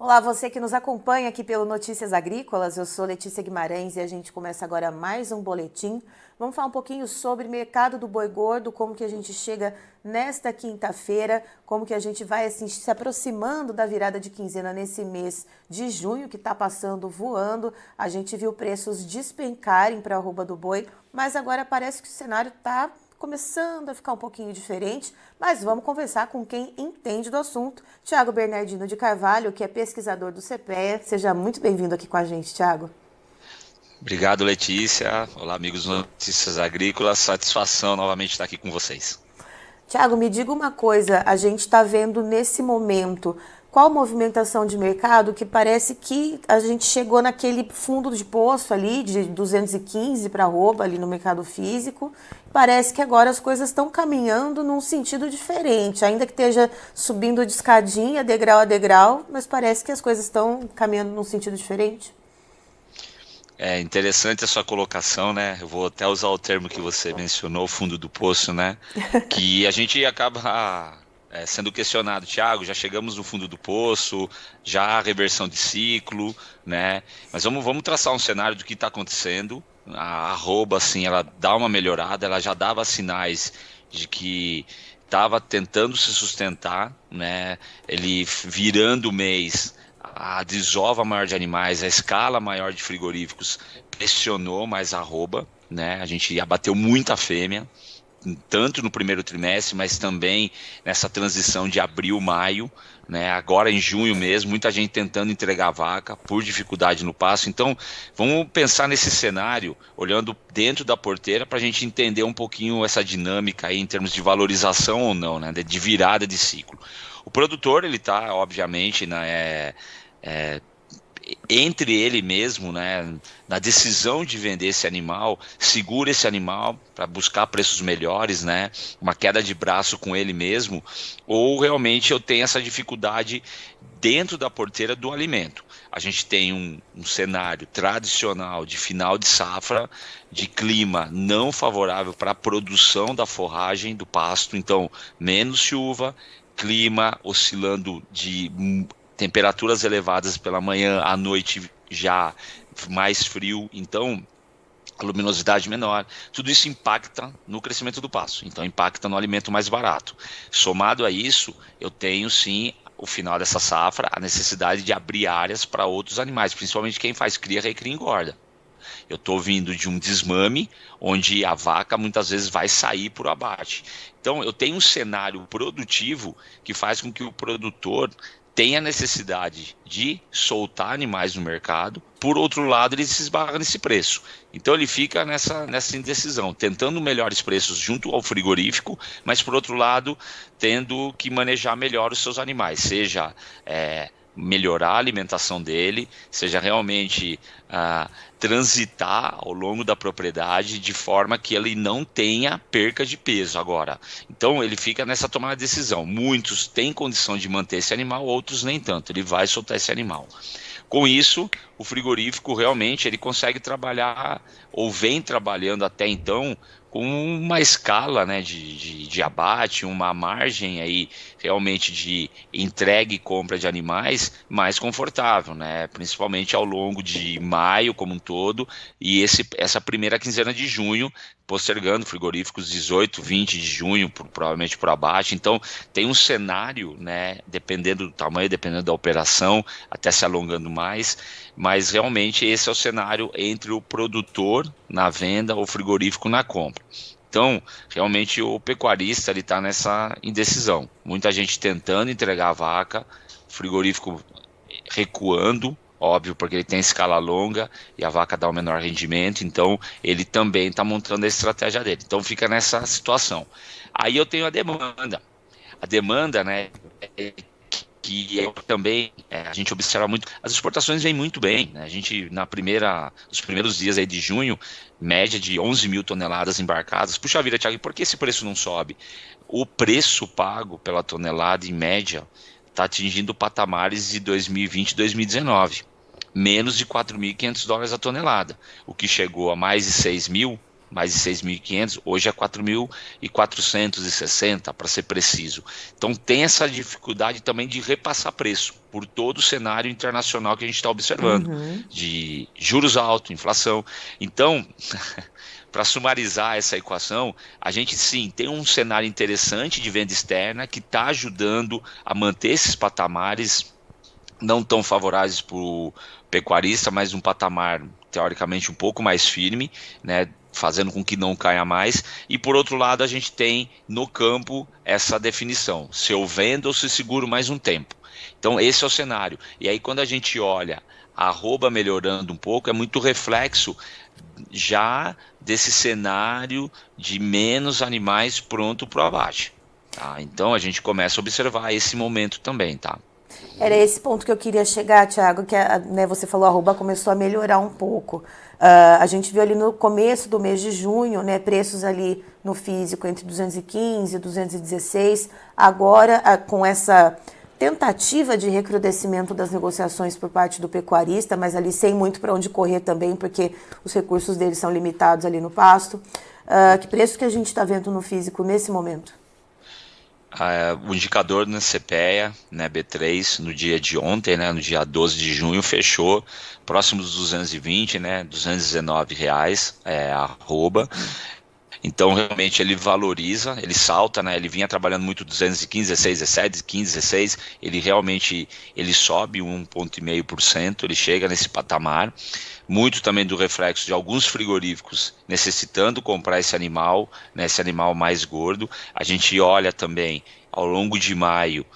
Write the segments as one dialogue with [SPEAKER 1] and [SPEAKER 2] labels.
[SPEAKER 1] Olá, você que nos acompanha aqui pelo Notícias Agrícolas, eu sou Letícia Guimarães e a gente começa agora mais um boletim. Vamos falar um pouquinho sobre mercado do boi gordo, como que a gente chega nesta quinta-feira, como que a gente vai assim, se aproximando da virada de quinzena nesse mês de junho, que está passando voando. A gente viu preços despencarem para a arroba do boi, mas agora parece que o cenário está começando a ficar um pouquinho diferente, mas vamos conversar com quem entende do assunto. Tiago Bernardino de Carvalho, que é pesquisador do CPEA. Seja muito bem-vindo aqui com a gente, Tiago.
[SPEAKER 2] Obrigado, Letícia. Olá, amigos do Notícias Agrícolas. Satisfação novamente estar aqui com vocês.
[SPEAKER 1] Tiago, me diga uma coisa, a gente está vendo nesse momento qual movimentação de mercado que parece que a gente chegou naquele fundo de poço ali de 215 para arroba ali no mercado físico. Parece que agora as coisas estão caminhando num sentido diferente, ainda que esteja subindo de escadinha, degrau a degrau, mas parece que as coisas estão caminhando num sentido diferente.
[SPEAKER 2] É interessante a sua colocação, né? Eu vou até usar o termo que você mencionou, fundo do poço, né? Que a gente acaba sendo questionado, Thiago, já chegamos no fundo do poço, já há reversão de ciclo, né? Mas vamos traçar um cenário do que está acontecendo. A arroba, assim, ela dá uma melhorada, ela já dava sinais de que estava tentando se sustentar, né? Ele virando o mês, a desova maior de animais, a escala maior de frigoríficos pressionou mais a arroba, né? A gente abateu muita fêmea, tanto no primeiro trimestre, mas também nessa transição de abril, maio, né? Agora em junho mesmo, muita gente tentando entregar a vaca por dificuldade no pasto. Então, vamos pensar nesse cenário, olhando dentro da porteira, para a gente entender um pouquinho essa dinâmica aí, em termos de valorização ou não, né? De virada de ciclo. O produtor, ele está, obviamente, né, entre ele mesmo, né, na decisão de vender esse animal, segura esse animal para buscar preços melhores, né, uma queda de braço com ele mesmo, ou realmente eu tenho essa dificuldade dentro da porteira do alimento. A gente tem um cenário tradicional de final de safra, de clima não favorável para a produção da forragem do pasto, então menos chuva, clima oscilando de temperaturas elevadas pela manhã, à noite já mais frio, então a luminosidade menor, tudo isso impacta no crescimento do pasto, então impacta no alimento mais barato. Somado a isso, eu tenho sim, o final dessa safra, a necessidade de abrir áreas para outros animais, principalmente quem faz cria, recria e engorda. Eu estou vindo de um desmame, onde a vaca muitas vezes vai sair por abate. Então, eu tenho um cenário produtivo que faz com que o produtor tenha necessidade de soltar animais no mercado, por outro lado ele se esbarra nesse preço. Então ele fica nessa indecisão, tentando melhores preços junto ao frigorífico, mas por outro lado tendo que manejar melhor os seus animais, seja melhorar a alimentação dele, seja realmente transitar ao longo da propriedade de forma que ele não tenha perca de peso agora. Então ele fica nessa tomada de decisão. Muitos têm condição de manter esse animal, outros nem tanto. Ele vai soltar esse animal. Com isso, o frigorífico realmente ele consegue trabalhar, ou vem trabalhando até então, com uma escala, né, de abate, uma margem aí realmente de entrega e compra de animais mais confortável, né, principalmente ao longo de maio como um todo, e essa primeira quinzena de junho, postergando frigoríficos 18, 20 de junho, provavelmente por abate. Então tem um cenário, né, dependendo do tamanho, dependendo da operação, até se alongando mais, mas realmente esse é o cenário entre o produtor na venda, o frigorífico na compra. Então, realmente o pecuarista ele está nessa indecisão. Muita gente tentando entregar a vaca, frigorífico recuando, óbvio, porque ele tem escala longa e a vaca dá um menor rendimento, então ele também está montando a estratégia dele. Então fica nessa situação. Aí eu tenho a demanda. A demanda, né, também a gente observa muito, as exportações vêm muito bem, né? A gente nos primeiros dias aí de junho, média de 11 mil toneladas embarcadas. Puxa vida, Thiago, e por que esse preço não sobe? O preço pago pela tonelada em média está atingindo patamares de 2020 e 2019, menos de US$ 4.500 a tonelada, o que chegou a mais de 6 mil mais de 6.500, hoje é 4.460, para ser preciso. Então tem essa dificuldade também de repassar preço por todo o cenário internacional que a gente está observando, de juros altos, inflação. Então, para sumarizar essa equação, a gente sim tem um cenário interessante de venda externa que está ajudando a manter esses patamares não tão favoráveis para o pecuarista, mas um patamar teoricamente um pouco mais firme, né, fazendo com que não caia mais. E por outro lado, a gente tem no campo essa definição: se eu vendo ou se seguro mais um tempo. Então esse é o cenário. E aí quando a gente olha a arroba melhorando um pouco, é muito reflexo já desse cenário de menos animais pronto para o abate. Tá? Então a gente começa a observar esse momento também, tá?
[SPEAKER 1] Era esse ponto que eu queria chegar, Thiago, que né, você falou, a arroba começou a melhorar um pouco. A gente viu ali no começo do mês de junho, né, preços ali no físico entre 215 e 216. Agora, com essa tentativa de recrudescimento das negociações por parte do pecuarista, mas ali sem muito para onde correr também, porque os recursos deles são limitados ali no pasto. Que preço que a gente está vendo no físico nesse momento?
[SPEAKER 2] O indicador na CPEA, né, B3, no dia de ontem, né, no dia 12 de junho, fechou próximo dos 220, né, R$ 219, arroba. Então, realmente, ele valoriza, ele salta, né? Ele vinha trabalhando muito 215, 16, 17, 15, 16. Ele realmente ele sobe 1,5%, ele chega nesse patamar. Muito também do reflexo de alguns frigoríficos necessitando comprar esse animal, né, esse animal mais gordo. A gente olha também, ao longo de maio,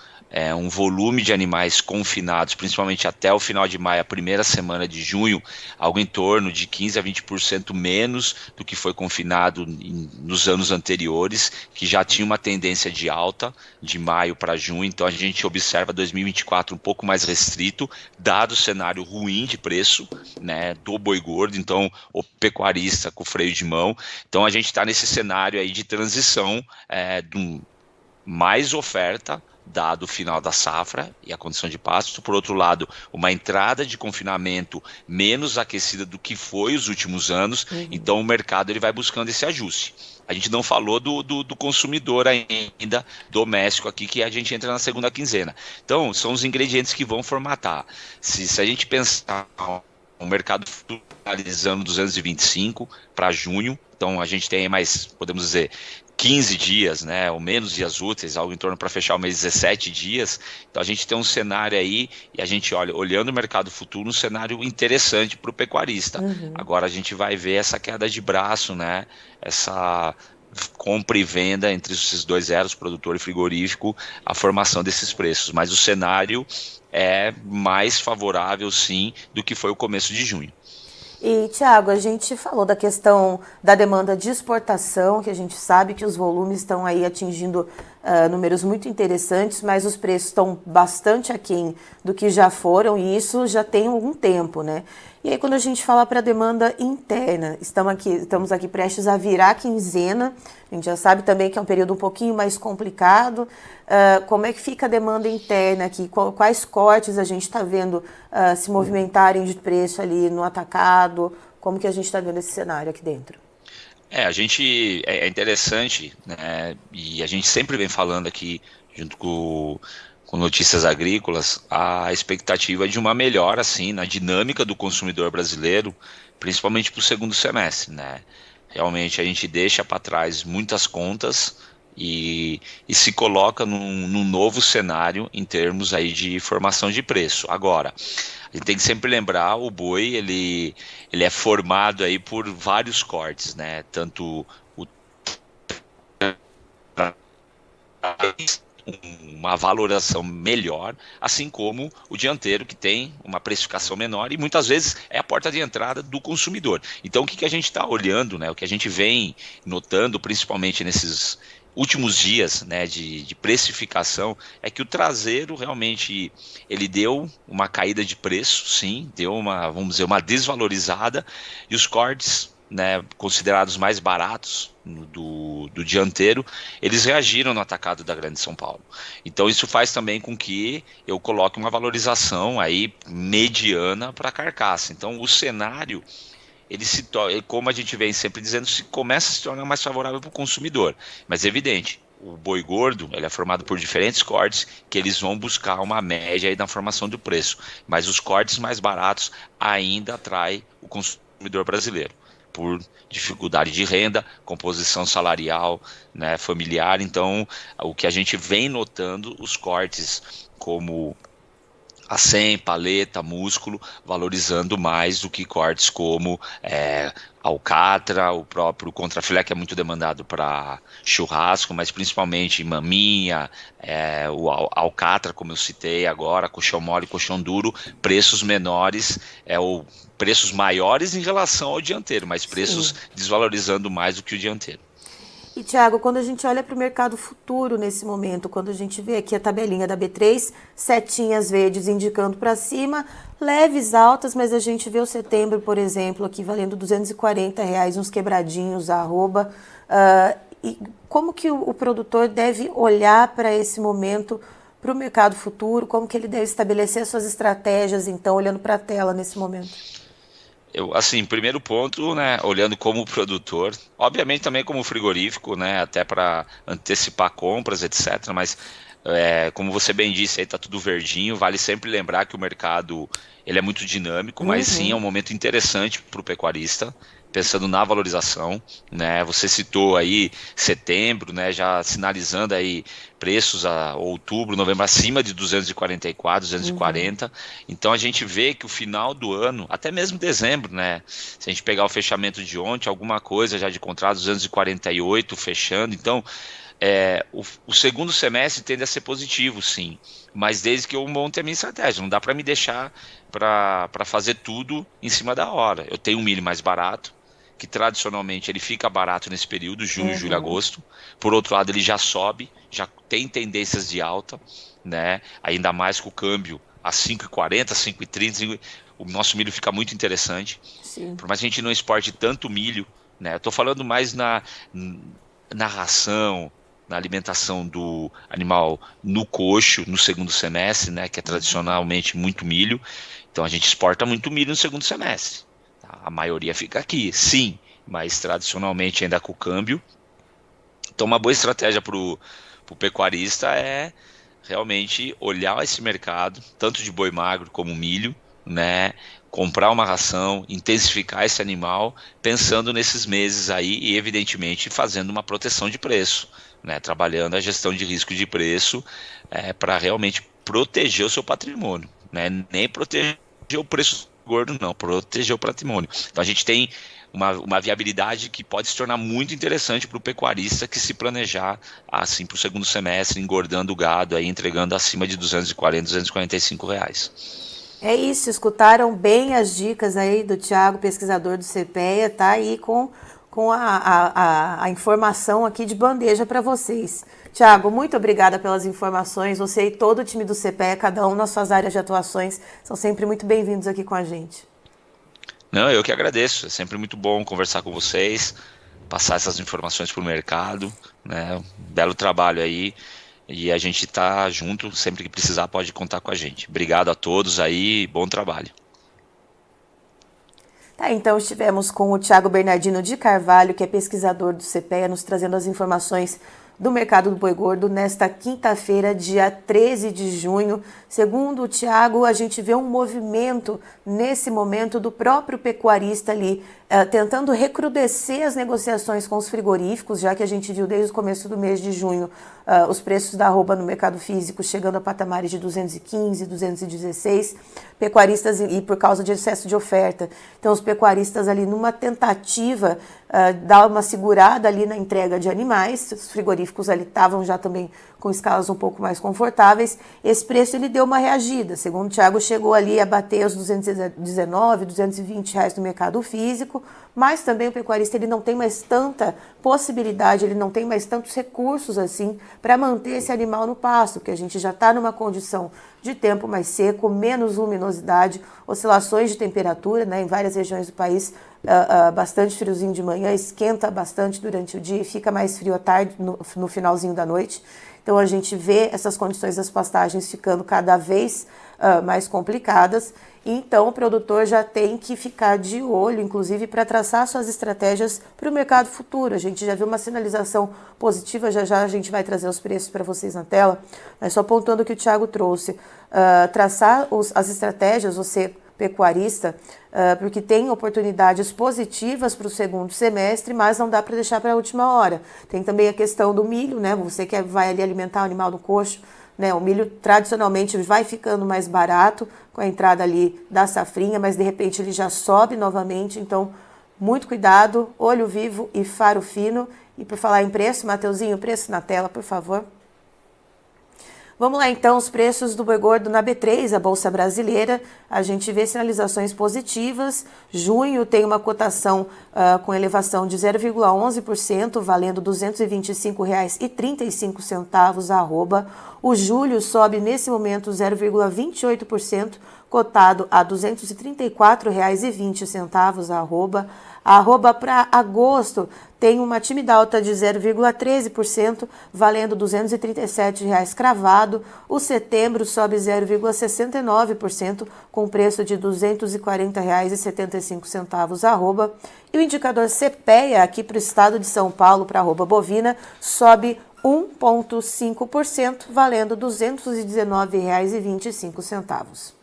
[SPEAKER 2] um volume de animais confinados, principalmente até o final de maio, a primeira semana de junho, algo em torno de 15% a 20% menos do que foi confinado nos anos anteriores, que já tinha uma tendência de alta de maio para junho. Então a gente observa 2024 um pouco mais restrito, dado o cenário ruim de preço, né, do boi gordo, então o pecuarista com freio de mão. Então a gente está nesse cenário aí de transição, de mais oferta, dado o final da safra e a condição de pasto. Por outro lado, uma entrada de confinamento menos aquecida do que foi os últimos anos. Então o mercado ele vai buscando esse ajuste. A gente não falou do consumidor ainda doméstico aqui, que a gente entra na segunda quinzena. Então são os ingredientes que vão formatar. Se a gente pensar o mercado finalizando 225 para junho, então a gente tem mais, podemos dizer, 15 dias, né, ou menos dias úteis, algo em torno para fechar o mês 17 dias. Então a gente tem um cenário aí, e a gente olhando o mercado futuro, um cenário interessante para o pecuarista. Agora a gente vai ver essa queda de braço, né, essa compra e venda entre esses dois elos, produtor e frigorífico, a formação desses preços. Mas o cenário é mais favorável, sim, do que foi o começo de junho.
[SPEAKER 1] E, Thiago, a gente falou da questão da demanda de exportação, que a gente sabe que os volumes estão aí atingindo números muito interessantes, mas os preços estão bastante aquém do que já foram, e isso já tem algum tempo, né? E aí, quando a gente fala para a demanda interna, estamos aqui prestes a virar a quinzena, a gente já sabe também que é um período um pouquinho mais complicado. Como é que fica a demanda interna aqui? Quais cortes a gente está vendo se movimentarem de preço ali no atacado? Como que a gente está vendo esse cenário aqui dentro?
[SPEAKER 2] É interessante, né? E a gente sempre vem falando aqui, junto com Notícias Agrícolas, a expectativa de uma melhora assim, na dinâmica do consumidor brasileiro, principalmente para o segundo semestre, né? Realmente a gente deixa para trás muitas contas e se coloca num novo cenário em termos aí de formação de preço. Agora, a gente tem que sempre lembrar, o boi ele é formado aí por vários cortes, né? Tanto uma valoração melhor, assim como o dianteiro, que tem uma precificação menor e muitas vezes é a porta de entrada do consumidor. Então o que a gente está olhando, né, o que a gente vem notando, principalmente nesses últimos dias, né, de precificação, é que o traseiro realmente ele deu uma caída de preço, sim, deu vamos dizer, uma desvalorizada, e os cortes, né, considerados mais baratos do dianteiro, eles reagiram no atacado da Grande São Paulo. Então isso faz também com que eu coloque uma valorização aí mediana para a carcaça. Então o cenário como a gente vem sempre dizendo, começa a se tornar mais favorável para o consumidor. Mas é evidente, o boi gordo ele é formado por diferentes cortes que eles vão buscar uma média aí na formação do preço. Mas os cortes mais baratos ainda atraem o consumidor brasileiro, por dificuldade de renda, composição salarial, né, familiar. Então, o que a gente vem notando, os cortes como acém, paleta, músculo, valorizando mais do que cortes como alcatra, o próprio contrafilé, que é muito demandado para churrasco, mas principalmente maminha, o alcatra, como eu citei agora, colchão mole, colchão duro, preços menores, ou preços maiores em relação ao dianteiro, mas preços desvalorizando mais do que o dianteiro.
[SPEAKER 1] E, Thiago, quando a gente olha para o mercado futuro nesse momento, quando a gente vê aqui a tabelinha da B3, setinhas verdes indicando para cima, leves altas, mas a gente vê o setembro, por exemplo, aqui valendo R$240, uns quebradinhos, a arroba. E como que o produtor deve olhar para esse momento, para o mercado futuro? Como que ele deve estabelecer suas estratégias, então, olhando para a tela nesse momento?
[SPEAKER 2] Assim, primeiro ponto, né, olhando como produtor, obviamente também como frigorífico, né, até para antecipar compras, etc. Mas, como você bem disse, aí está tudo verdinho. Vale sempre lembrar que o mercado ele é muito dinâmico, mas sim é um momento interessante para o pecuarista, pensando na valorização, né? Você citou aí setembro, né? Já sinalizando aí preços a outubro, novembro acima de 244, 240. Então a gente vê que o final do ano, até mesmo dezembro, né? Se a gente pegar o fechamento de ontem, alguma coisa já de contrato 248 fechando. Então o segundo semestre tende a ser positivo, sim, mas desde que eu monte a minha estratégia, não dá para me deixar para fazer tudo em cima da hora. Eu tenho um milho mais barato, que tradicionalmente ele fica barato nesse período, junho, julho, agosto. Por outro lado, ele já sobe, já tem tendências de alta, né? Ainda mais com o câmbio a 5,40, 5,30, o nosso milho fica muito interessante.
[SPEAKER 1] Sim.
[SPEAKER 2] Por mais que a gente não exporte tanto milho, né? Eu estou falando mais na ração, na alimentação do animal no coxo, no segundo semestre, né? Que é tradicionalmente muito milho. Então a gente exporta muito milho no segundo semestre. A maioria fica aqui, sim, mas tradicionalmente ainda com o câmbio. Então uma boa estratégia para o pecuarista é realmente olhar esse mercado, tanto de boi magro como milho, né? Comprar uma ração, intensificar esse animal, pensando nesses meses aí e evidentemente fazendo uma proteção de preço, né? Trabalhando a gestão de risco de preço para realmente proteger o seu patrimônio, né? Nem proteger o preço gordo, não, proteger o patrimônio. Então a gente tem uma viabilidade que pode se tornar muito interessante para o pecuarista que se planejar assim para o segundo semestre, engordando o gado, aí, entregando acima de 240, 245 reais.
[SPEAKER 1] É isso, escutaram bem as dicas aí do Thiago, pesquisador do CPEA, tá aí com a informação aqui de bandeja para vocês. Thiago, muito obrigada pelas informações. Você e todo o time do CPEA, cada um nas suas áreas de atuações, são sempre muito bem-vindos aqui com a gente.
[SPEAKER 2] Não, eu que agradeço. É sempre muito bom conversar com vocês, passar essas informações para o mercado, né? Belo trabalho aí. E a gente está junto, sempre que precisar pode contar com a gente. Obrigado a todos aí, bom trabalho.
[SPEAKER 1] Tá, então estivemos com o Thiago Bernardino de Carvalho, que é pesquisador do CPEA, nos trazendo as informações do mercado do boi gordo nesta quinta-feira, dia 13 de junho. Segundo o Thiago, a gente vê um movimento nesse momento do próprio pecuarista ali, tentando recrudescer as negociações com os frigoríficos, já que a gente viu desde o começo do mês de junho os preços da arroba no mercado físico chegando a patamares de 215, 216, pecuaristas, e por causa de excesso de oferta. Então os pecuaristas ali numa tentativa dar uma segurada ali na entrega de animais, os frigoríficos ali estavam já também com escalas um pouco mais confortáveis, esse preço ele deu uma reagida. Segundo o Thiago, chegou ali a bater os 219, 220 reais no mercado físico, mas também o pecuarista ele não tem mais tanta possibilidade, ele não tem mais tantos recursos assim para manter esse animal no pasto, porque a gente já está numa condição de tempo mais seco, menos luminosidade, oscilações de temperatura, né, em várias regiões do país, bastante friozinho de manhã, esquenta bastante durante o dia e fica mais frio à tarde, no finalzinho da noite. Então, a gente vê essas condições das pastagens ficando cada vez mais complicadas. Então, o produtor já tem que ficar de olho, inclusive, para traçar suas estratégias para o mercado futuro. A gente já viu uma sinalização positiva, já já a gente vai trazer os preços para vocês na tela, mas só apontando o que o Thiago trouxe. Traçar as estratégias, você pecuarista, porque tem oportunidades positivas para o segundo semestre, mas não dá para deixar para a última hora. Tem também a questão do milho, né? Você que vai ali alimentar o animal no coxo, né? O milho tradicionalmente vai ficando mais barato com a entrada ali da safrinha, mas de repente ele já sobe novamente, então muito cuidado, olho vivo e faro fino. E por falar em preço, Mateuzinho, preço na tela, por favor. Vamos lá então, os preços do boi gordo na B3, a Bolsa Brasileira. A gente vê sinalizações positivas. Junho tem uma cotação com elevação de 0,11%, valendo R$ 225,35 a arroba. O julho sobe nesse momento 0,28%, cotado a R$ 234,20 a arroba. A arroba para agosto tem uma tímida alta de 0,13%, valendo R$ 237,00 cravado. O setembro sobe 0,69%, com preço de R$ 240,75 a arroba. E o indicador CPEA, aqui para o estado de São Paulo, para a arroba bovina, sobe 1,5%, valendo R$ 219,25.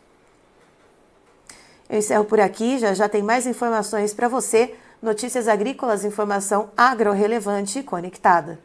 [SPEAKER 1] Eu encerro por aqui, já tem mais informações para você. Notícias agrícolas, informação agro-relevante e conectada.